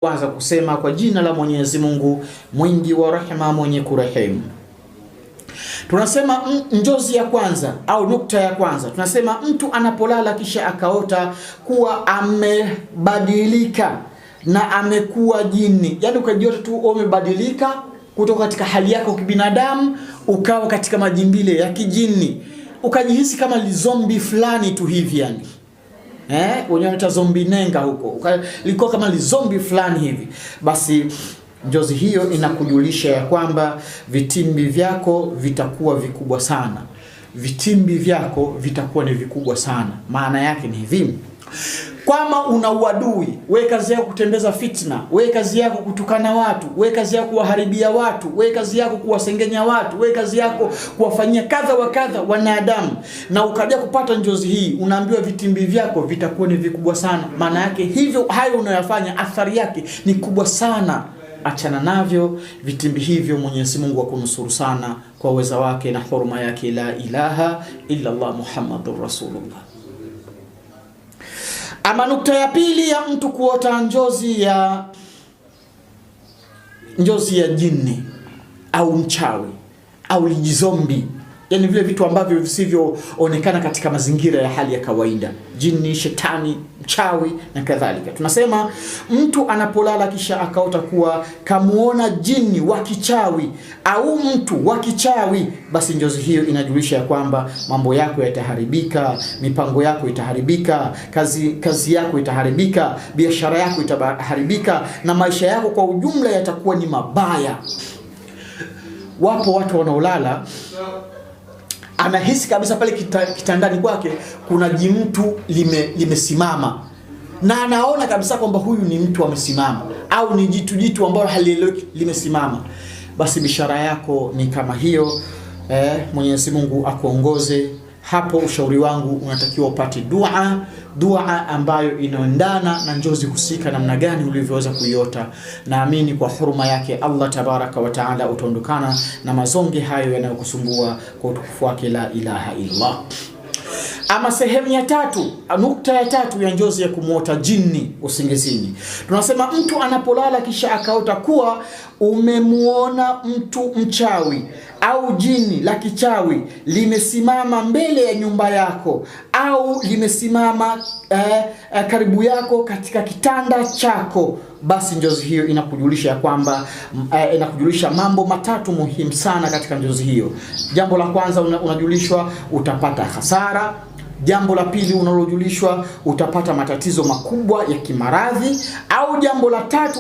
Kwanza kusema kwa jina la Mwenyezi Mungu mwingi wa rehema mwenye kurehemu. Tunasema njozi ya kwanza au nukta ya kwanza, tunasema mtu anapolala kisha akaota kuwa amebadilika na amekuwa jini. Yaani ukajiota tu umebadilika kutoka katika hali yako kibinadamu ukawa katika majimbile ya kijini, ukajihisi kama lizombi fulani tu hivi yani. Wenyewe wanaita zombi nenga huko. Liko kama lizombi fulani hivi. Basi njozi hiyo inakujulisha ya kwamba vitimbi vyako vitakuwa vikubwa sana. Vitimbi vyako vitakuwa ni vikubwa sana. Maana yake ni hivi: kama una uadui, we kazi yako kutembeza fitna, we kazi yako kutukana watu, we kazi yako kuwaharibia watu, we kazi yako kuwasengenya watu, we kazi yako kuwafanyia kadha wa kadha wanadamu, na ukaja kupata njozi hii, unaambiwa vitimbi vyako vitakuwa ni vikubwa sana. Maana yake hivyo, hayo unayofanya athari yake ni kubwa sana. Achana navyo vitimbi hivyo. Mwenyezi Mungu akunusuru sana kwa uweza wake na huruma yake. La ilaha illa Allah Muhammadur Rasulullah. Ama nukta ya pili ya mtu kuota njozi ya jini au mchawi au lijizombi, yani vile vitu ambavyo visivyoonekana katika mazingira ya hali ya kawaida, jini, shetani, mchawi na kadhalika. Tunasema mtu anapolala kisha akaota kuwa kamuona jini wa kichawi au mtu wa kichawi, basi njozi hiyo inajulisha ya kwamba mambo yako yataharibika, mipango yako itaharibika, kazi yako itaharibika, biashara yako itaharibika, na maisha yako kwa ujumla yatakuwa ni mabaya. Wapo watu wanaolala anahisi kabisa pale kitandani kwake kuna jimtu limesimama, na anaona kabisa kwamba huyu ni mtu amesimama au ni jitu ambalo halieleweki limesimama. Basi bishara yako ni kama hiyo. Mwenyezi Mungu akuongoze hapo. Ushauri wangu, unatakiwa upate dua ambayo inaendana na njozi husika, namna gani ulivyoweza kuiota. Naamini kwa huruma yake Allah tabaraka wa taala utaondokana na mazonge hayo yanayokusumbua kwa utukufu wake. La ilaha illa. Ama sehemu ya tatu, nukta ya tatu ya njozi ya kumuota jini usingizini, tunasema mtu anapolala kisha akaota kuwa umemuona mtu mchawi au jini la kichawi limesimama mbele ya nyumba yako au limesimama karibu yako katika kitanda chako, basi njozi hiyo inakujulisha ya kwamba inakujulisha mambo matatu muhimu sana katika njozi hiyo. Jambo la kwanza, unajulishwa utapata hasara. Jambo la pili unalojulishwa utapata matatizo makubwa ya kimaradhi, au jambo la tatu